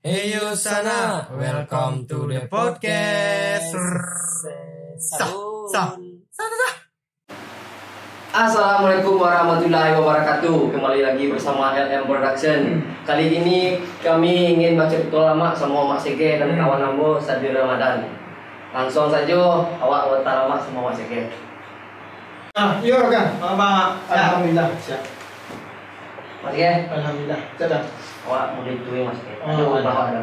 Hey you sana, welcome to the podcast. Assalamualaikum warahmatullahi wabarakatuh. Kembali lagi bersama LM Production. Kali ini kami ingin baca betul lama sama Mak Sege dan kawan Ambo Sadir Ramadan. Langsung saja awak watar lama sama Mak Sege. Iya kan, Bang. Alhamdulillah, siap. Mak Sege, Alhamdulillah, sedang. awak boleh tuin Mak Sege. Ada Oh, ubah ada.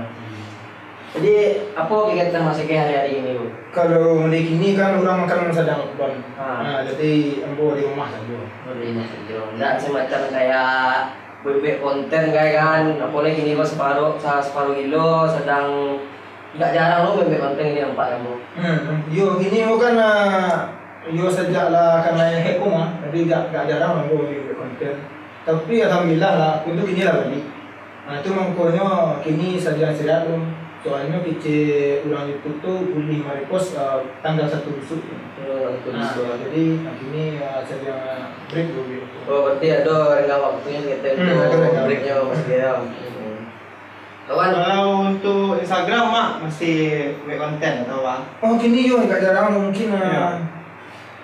Jadi apa kegiatan Mak Sege hari-hari ini, Bu? Kalau di sini kan orang makan sedang Bang. Ah. Jadi ambo di rumah saja. Boleh saja. Enggak semacam kayak buat konten kayak kan. Apalagi ini kok separuh kilo sedang enggak jarang lo buat konten ini nampak kamu. Yo gini bukan yo sejak lah karena yang hekom jadi enggak jarang ambo di konten. Tapi alhamdulillah lah untuk ini lah balik. Nah itu makanya kini saja sehat lo. Soalnya kita ulang YouTube tuh boleh merepost tanggal 1 besok. Jadi ini saya break dulu. Oh berarti ada renggang waktunya kita untuk breaknya Mas Gaya. Kawan. Kalau untuk Instagram mak masih buat konten atau apa? Oh kini yo enggak jarang mungkin Ya.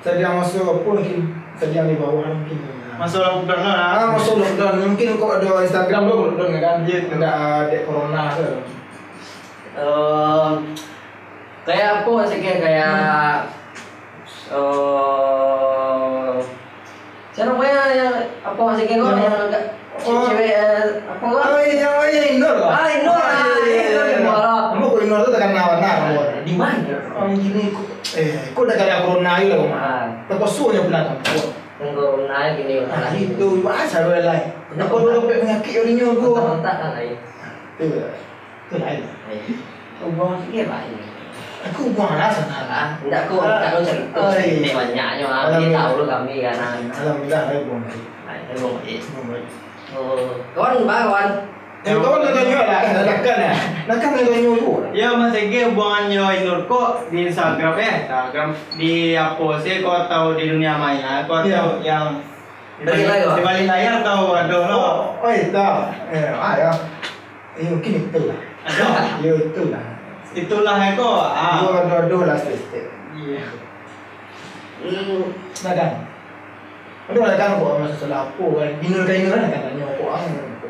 sedang masuk apa mungkin sedang di bawah mungkin. Masuk lockdown lah. Masuk lockdown mungkin kok ada Instagram lo lockdown kan dia Iya. ada corona ke. Kayak apa Mas Gaya kayak siapa namanya yang apa Mas Gaya kok yang agak cewek apa kok? Oh iya Indoor kok. Indoor. Kamu kok Indoor tuh karena warna Di mana? gini kok udah kayak corona itu loh Ah. terposunya belakang. Tunggu naik gini. Itu bahasa lo lain. Kenapa dulu penyakit orinya gua? Kontak kan lain. Itu lain. Ubah sikit Pak ini. Aku buang lah sana. Enggak kok, kalau cerita ini banyaknya dia tahu lu kami kan. Alhamdulillah saya buang. Nah, itu mau kawan kawan. Kawan nanya lah, nakkan ya. Nakkan nanya dulu. Ya Mas Ege buangannya Inur kok di Instagram ya. Instagram di apa sih kau tahu di dunia maya? Kau tahu yang di balik layar tahu ada lo. Oh itu. Ya. Mungkin itu lah. Ada. Itu lah. Itulah Eko. Dua lah step. Iya. Nakkan. Aduh nakkan kok masa salah apa kan. Inur kan nakkan nanya kok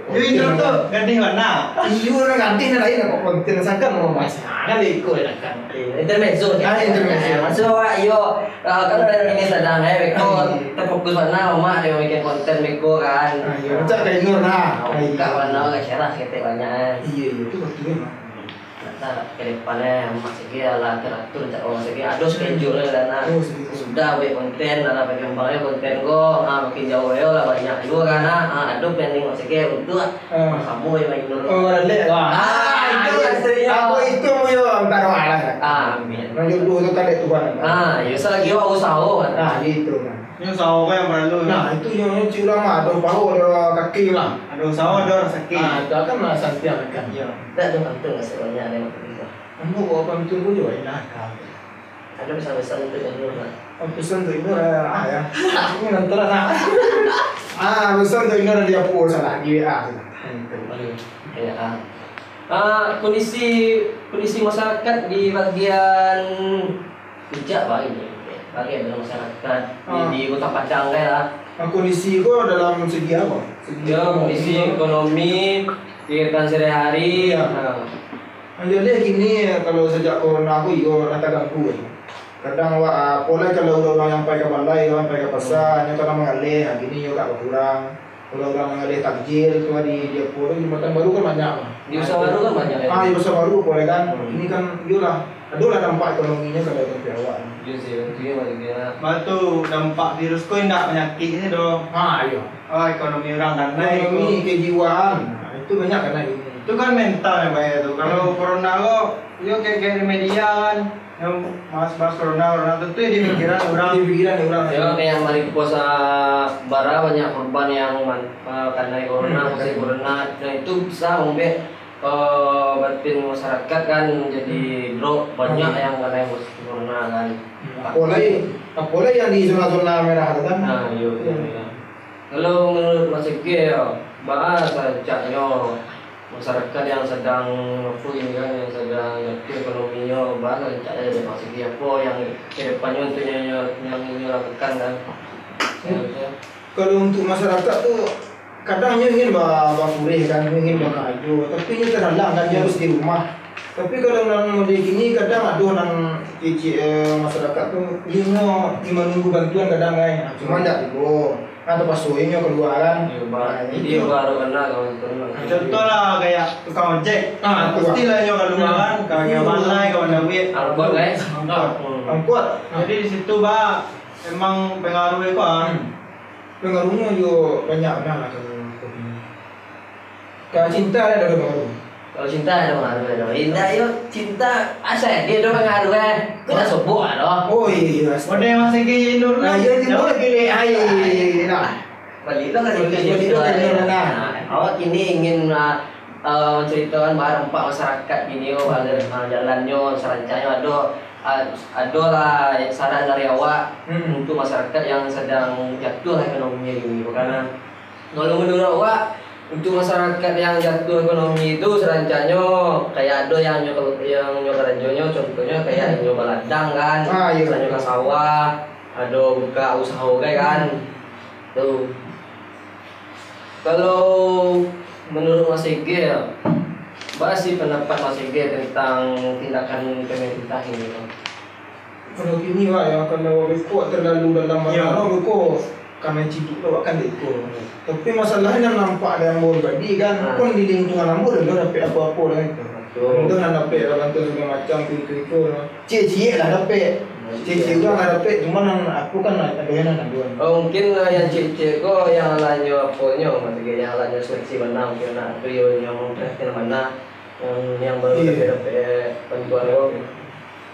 Jadi Inur tuh ganti warna. Iya orang ganti na lain kok konten sangkan mau mas. Kan ikut nakkan. Intermezzo. Intermezzo. Masuk yo kan ini sedang Beko terfokus mana Mama dia bikin konten Beko kan. Iya, macam kayak Inur nah. Buka warna enggak cerah kita banyak. Iya itu betul mah. Nah, ke depannya masih kira lah teratur tak orang segi ada schedule dan sudah buat konten ada bagian kembangnya konten go makin jauh ya lah banyak juga karena ada planning masih kira untuk kamu yang main dulu Lek lah. Aku itu yo antara malah. amin Lanjut dulu itu kan itu kan. ya selagi awak usaha kan Nah gitu kan. Ini usaha yang berlalu. Nah itu yang curang mah ada paru ada kaki lah. Ada usaha ada sakit. Nah itu akan lah santiang kan. Iya. tidak ada penting sebenarnya ada yang penting Kamu kok apa tunggu juga enak kan. ada bisa untuk yang dulu lah Pesan tuh Inur ya. Ini nanti lah. Pesan tuh Inur dia pulsa lah di WA. ya kondisi masyarakat di bagian bijak Pak ini bagian dalam masyarakat di Kota Padang kayak lah Kondisi kok dalam segi apa? kondisi ekonomi kegiatan sehari-hari Jadi gini kalau sejak corona aku yo rata ganggu. Kadang pola kalau orang yang pakai balai, orang pakai pasar, hanya kadang mengalih, gini yo gak kurang. Kalau orang mengalih takjil, cuma di dia pura di makan baru kan banyak. di usaha baru kan banyak ya Di usaha baru boleh kan. Ini kan yo lah. Ada dampak ekonominya kalau itu awak. iya sih tentunya bagian Batu dampak virus kau tidak penyakit ini dong. Iya. Oh ekonomi orang kan naik. Ekonomi kejiwaan. Itu banyak karena ini. Itu kan mental ya Pak itu. Kalau corona kok, yo kayak di media kan, yang mas corona tentu ya di pikiran orang. Di pikiran orang. ya kayak mari puasa bara banyak korban yang karena corona masih corona nah itu bisa sampai batin masyarakat kan jadi drop banyak yang kena corona kan Apalagi yang di zona-zona merah itu kan. nah iya kalau menurut Mas Ege ya bahasa caknya masyarakat yang sedang apa ini kan, yang sedang jatuh ekonominya, bahkan rencana dari segi apa yang kedepannya untuk yang ini lakukan kan. Kalau untuk masyarakat tuh kadang ingin pulih kan, ingin kayu, tapi ini terhalang kan, dia harus di rumah. Tapi kalau nan model gini kadang ada nan masyarakat tuh dia menunggu bantuan kadang kan, cuma tidak digo atau pas soalnya keluaran. Ini baru kena kawan-kawan. Contoh lah kayak tukang ojek. Pastilah nyo keluaran, kayak mana kawan duit. Angkot guys. Angkot. Jadi di situ bah emang pengaruhnya kan. Pengaruhnya juga banyak lah kalau cinta ada pengaruh. Kalau cinta ada pengaruh ya. Indah yuk cinta asal dia ada pengaruh kan. Kita sobo ada. Oh iya. Model masih gini nur. Nah iya di mana gini nah. Balik kan itu. Awak kini ingin menceritakan barang Pak masyarakat gini jalannya serancanya ada lah saran dari awak untuk masyarakat yang sedang jatuh ekonominya gini karena kalau menurut awak untuk masyarakat yang jatuh ekonomi itu serancanya kayak ada yang nyoba ranjonya contohnya kayak nyoba ladang kan, nyoba sawah, ada buka usaha kayak kan, tuh. Kalau menurut Mas Ege ya, apa sih pendapat Mas Ege tentang tindakan pemerintah ini? Kalau gini Pak ya, kalau reko terlalu dalam mana reko karena ciduk tu akan diikut. Tapi masalahnya nampak ada yang baru tadi kan, pun di lingkungan ambo dah dapat apa-apa dah itu. Untuk nak dapat bantuan segala macam itu. Cik-cik lah dapat. Cik-cik juga nak dapat, cuma aku kan ada yang nak dua. Oh mungkin yang cik-cik ko yang lainnya apanya, maksudnya yang lainnya seleksi mana mungkin nak trio yang memperhatikan mana yang baru dapat bantuan ko.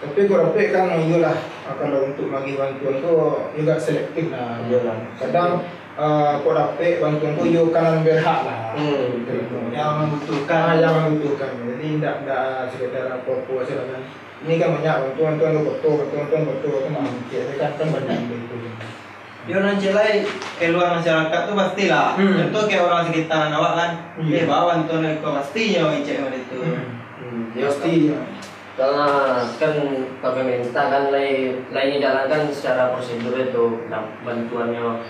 Tapi kalau dapat kan iyalah kalau untuk bagi bantuan tu juga selektif lah. Kadang kau dapat bantuan tu you kanan berhak lah. Yang membutuhkan. Yang membutuhkan. Jadi tidak sekedar apa-apa saja kan. Ini kan banyak bantuan betul kan banyak itu. Dia nanti lain keluar masyarakat tu pastilah. Contoh kayak orang sekitar awak kan, bawa bantuan itu pastinya icek itu. Pasti. Karena kan pemerintah kan lainnya jalankan secara prosedur itu bantuannya.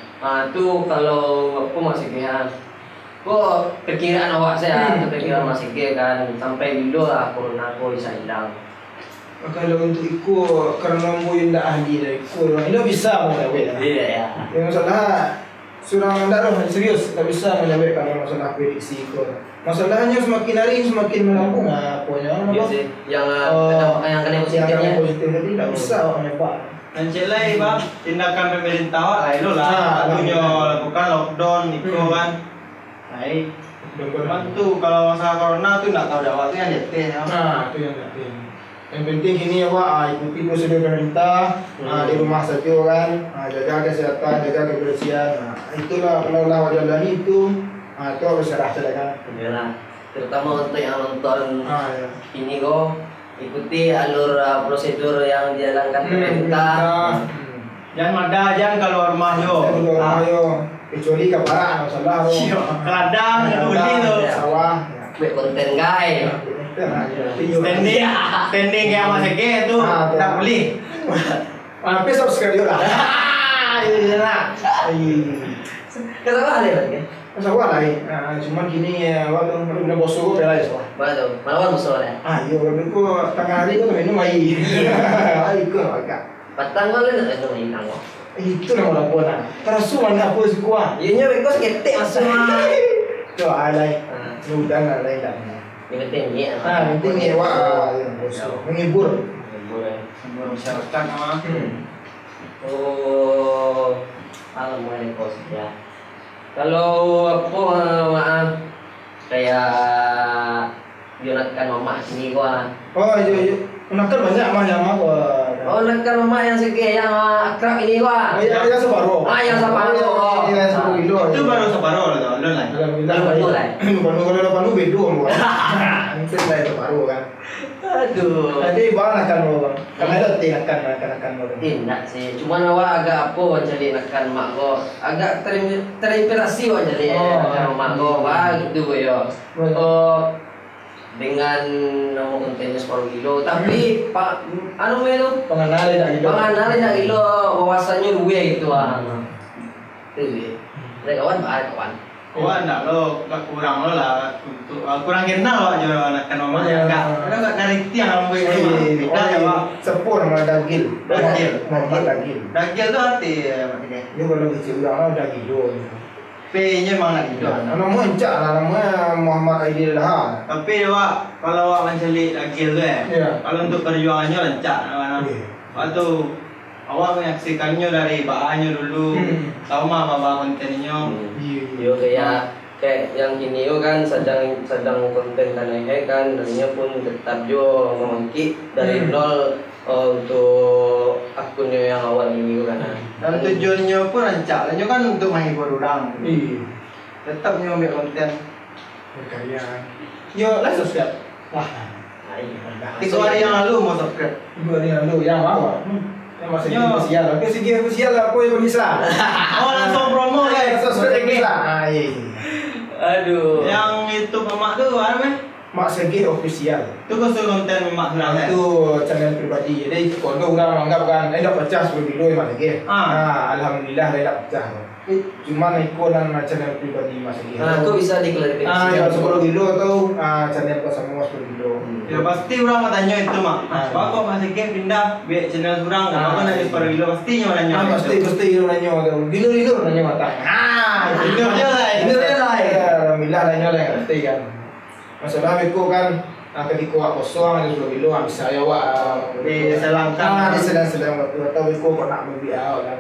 Itu kalau aku masih kira, kok perkiraan awak saya, perkiraan masih kan sampai dulu lah corona aku bisa hilang. Kalau untuk ikut karena mau tidak ahli dah ikut, ini bisa mau lewat. Iya ya. Yang masalah surang anda serius tak bisa melewat kalau masalah prediksi ikut. Masalahnya semakin hari semakin melambung apanya. Iya sih. Yang kena positifnya. Yang positif tadi tak bisa melewat. Nanti lain bang, tindakan pemerintah awak lah itu lah. Punya lakukan lockdown itu kan. Baik. Bantu kalau masalah corona tu nak tahu dah waktu yang detil. Itu yang detil. Yang penting ini awak ikuti prosedur pemerintah, di rumah saja kan, jaga kesehatan, jaga kebersihan. Itulah kalau awak jalani itu harus serah kan. Iyalah. Terutama untuk yang nonton ini kok ikuti alur prosedur yang dijalankan pemerintah. Jangan ada jangan kalau rumah yo. Kecuali kaparan masalah lo. Ladang tuli tu. Sawah. Buat konten guys. Standing yang masih ke tu tak boleh. Tapi subscribe juga. Iya lah. Kenapa ada lagi? Sawah lah. Cuma gini waktu udah bosok bela ya sawah. Betul. Malam soalnya. Iya, tapi kok tengah hari kok minum air. Air kok agak. Patang kali nak minum air nang. Itu nama laporan. Terus mana apa sih kuah? Ianya beko ketek masuk. Tu alai. Sudah nak lain dah. Ini penting ni. Penting ni wah menghibur. Menghibur masyarakat nama. Oh, alhamdulillah kos ya. Kalau apa maaf kayak Jonathan mama sini gua. Oh iya. Nakal banyak mah yang apa Oh, nekan mak yang segi yang akrab ini wah. Yang separuh. Yang separuh. Yang 10 kilo. Itu baru separuh loh, lo lah. Alhamdulillah. Betul lah. Kalau depan lu bedo lu. Itu lah separuh kan. Aduh. Nanti bang akan lu bang. Karena ada akan lu. Enak sih. Cuman awak agak apa jadi nekan mak go. Agak terinspirasi wah jadi nekan mak go. Wah gitu yo. Oh dengan nama kontennya 10 kilo tapi pak anu melu Pengenalin tak gitu. pengenalin tak kilo wawasannya dua gitu itu kawan kawan Wah, enggak lo, kurang lo lah, untuk kurang kenal wak jual anak mamanya enggak, karena enggak ngerti yang ambil itu, beda ya wak. Sepur nama dagil. Muhammad dagil. Dagil itu arti mak ini. Dia kalau kecil orang dagil do. P-nya memang nak gitu. Nama encak lah namanya Muhammad Aidil dah. Tapi wak, kalau wak mencari dagil tu Iya. kalau untuk perjuangannya lancak, waktu awak menyaksikannya dari bahannya dulu, tahu mah apa kontennya. yo kayak yang ini yo kan sedang konten kanai kan darinya pun tetap jo memangkit dari nol untuk akunnya yang awal ini kan. Dan tujuannya pun rancak, dan kan untuk menghibur orang. Iya. Tetap nyambil konten. Berkarya. Yo lah subscribe. Wah. 3 hari yang lalu mau subscribe. 2 hari yang lalu yang awal. Yang masih spesial. Oke segi spesial apa yang bisa? Oh langsung promo ya. Subscribe bisa. Iya. Aduh. Yang itu mamak tu apa namanya? Mak Segi official. Itu khusus konten mamak Nah, surang itu channel pribadi. Jadi kalau orang anggap kan, dah pecah 10 kilo Mak Segi. Alhamdulillah dah pecah. Cuma ikutan channel pribadi Mas Segi. Nah, itu bisa diklarifikasi. Ya 10 kilo atau channel kau semua 10 kilo. Ya pasti orang tanya itu mak. Pak kok masih game pindah biar channel surang, apa nak separuh kilo pasti nanya. Pasti nanya dulu nanya matang. Itu dia lah. Alhamdulillah nanya lah ngerti kan. Masalah aku kan ketika aku kosong ada 10 kilo bisa ya wak Di selangkang. di sedang waktu atau aku kok nak mobil kan.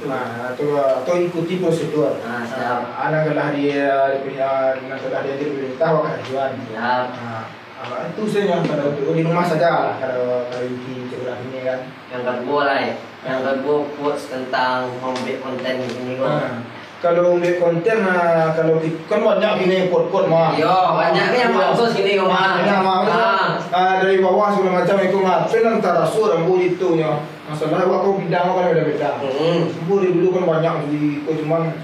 Nah, tu ikuti prosedur. Anak kelah dia punya dengan kelah dia diperintah wak tujuan. Ya. Itu saja pada untuk di rumah saja lah kalau ikuti celah ini kan. Yang kedua lah, yang kedua post tentang membuat konten ini kok. Kalau untuk konten kalau kan banyak gini pot-pot mah. Yo, banyaknya yang maksus gini kok mah. Dari bawah segala macam itu mah. Film tarasur ambu itu nya. Masalah waktu bidang kan beda-beda. Ambu dulu kan banyak di cuman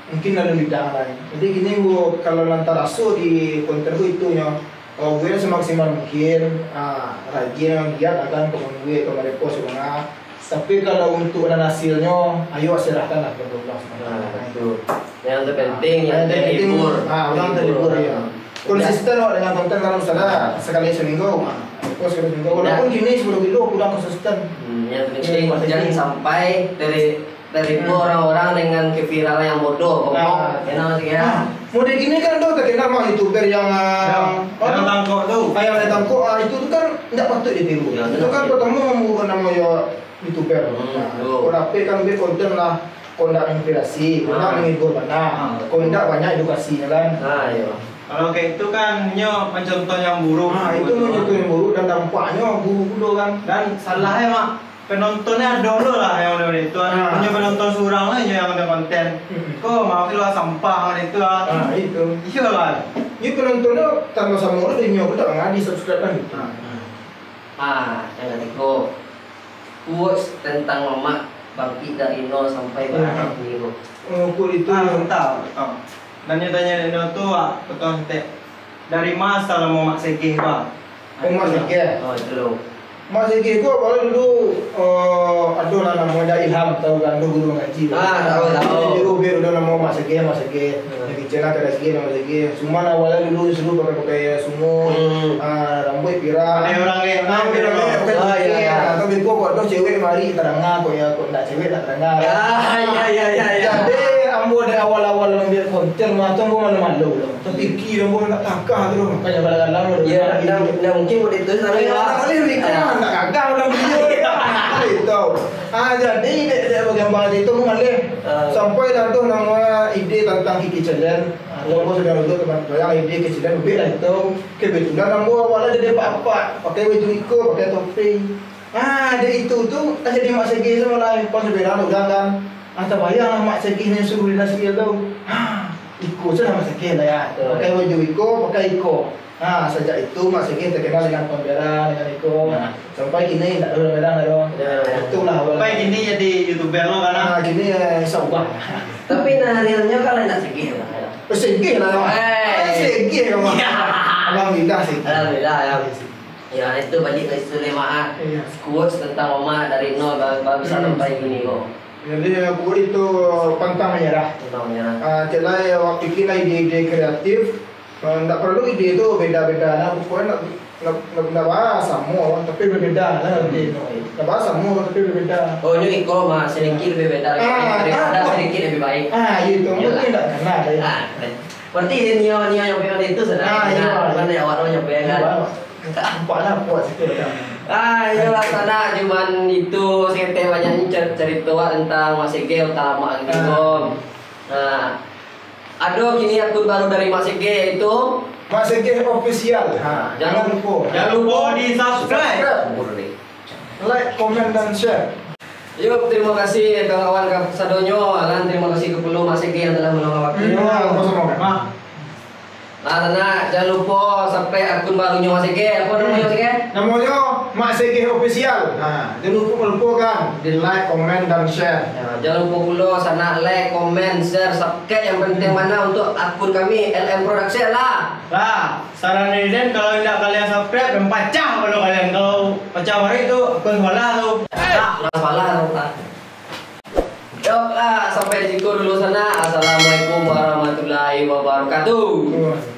mungkin ada bidang lain. Jadi gini bu kalau tarasur di konten itu nya. Gue semaksimal mungkin rajin giat akan gue kemarin post mana. Tapi kalau untuk hasilnya, ayo serahkan lah ke Allah. Itu. Yang terpenting yang terhibur. Orang terhibur ya. Konsisten loh dengan konten kalau misalnya sekali seminggu, post sekali seminggu. Walaupun gini 10 kilo kurang konsisten. Yang penting jangan sampai terhibur orang-orang dengan keviralan yang bodoh. Enak sih ya. Model ini kan tuh terkenal mah youtuber yang tangkok tuh. Kayak tangkok itu tuh kan tidak patut ditiru. Itu kan pertama mengubah nama ya youtuber. Kalau kan dia konten lah, kondak inspirasi, kondak menghibur mana, kondak banyak edukasi kan. Iya. Kalau kayak itu kan nyo mencontoh yang buruk. Itu mencontoh yang buruk dan dampaknya buruk kan. Dan salahnya mak penontonnya dulu lah yang udah itu. Punya penonton surang lah yang ada konten. Kok maaf lu sampah itu Itu. Iya lah. Ini penontonnya tanpa sama orang dia nyoba tak ngadi subscribe kan gitu. Yang ketiga quotes tentang mama bangkit dari nol sampai berapa minggu. Mengukur itu Tahu. Dan dia tanya dia tuh betul dari masa lah mau mak Segi pak. Mas Segi. Itu loh. Mas Segi itu kalau dulu ada lah namanya Ilham tahu kan guru ngaji. Tahu. Dulu biar udah nama Mas Segi. Jadi channel ada Segi nama Segi. Cuma awalnya dulu seru pakai semua rambut pirang. Ada orang kayak Atau biar kok ada cewek mari terangah kok ya kok enggak cewek tak terangah. Ya. Jadi ambo dari awal-awal ambil konten macam gua malu-malu loh. Tapi kira gua nak takah tu makanya balagan Ya, enggak mungkin buat itu sampai nak gagal dalam video. Itu. Jadi dia bagian balik itu mengalir sampai dah tu nama ide tentang Kiki Challenge. Walaupun sudah duduk teman yang ide kecilan lebih lah itu. Kebetulan nambo awalnya dia apa pakai baju iko, pakai topi. Dia itu tuh kan jadi mak segi sama lah pas beran udah kan. Anta bayang lah mak segi ni suruh dinas dia tu. Iko saja mak segi lah ya. Pakai baju iko, pakai iko. Sejak itu mak segi terkenal dengan pemberan dengan iko. Sampai kini tak ada beran dah. Itulah awal. Sampai kini jadi YouTuber lo kan? Kini insya-Allah. Tapi realnya kalau nak segi lah. Segi lah. Segi kamu. Alhamdulillah sih. Alhamdulillah ya. Ya itu balik ke istilah maaf. Quotes tentang Oma dari nol bisa sampai gini kok. Jadi buku itu pantang menyerah. Tentang menyerah. Celai waktu kita ide-ide kreatif, tidak perlu ide itu beda-beda. Nah, pokoknya nak bahas semua, tapi berbeda lah ide. Nak bahas semua, tapi berbeda. Oh ini Iko mah sedikit lebih beda daripada sedikit lebih baik. Itu mungkin tidak kena ya. Berarti Nio yang pegang itu sudah. Bukan yang awak yang pegang. Nampaklah puas itu dah. Iyalah sana cuman itu sekte banyak cerita tentang Mas Ege utama Anggom. Nah, ada kini akun baru dari Mas Ege itu Mas Ege official. Jangan lupa. Jangan lupa di subscribe. Like, comment dan share. Yuk, terima kasih kawan-kawan Sadonyo. Dan terima kasih kepada Mas Ege yang telah meluangkan waktunya. Jangan lupa sampai akun barunya Mas Ege. Apa namanya Mas Ege? Namanya Mas Ege official. Jangan lupa kan di like, comment dan share. Jangan lupa pula sana like, comment, share, subscribe. Yang penting mana untuk akun kami LM Production lah. Saran Riden kalau tidak kalian subscribe dan pecah kalau kalian pecah hari itu akun salah tuh. Salah tuh. Yuk lah, sampai di situ dulu sana. Assalamualaikum warahmatullahi wabarakatuh.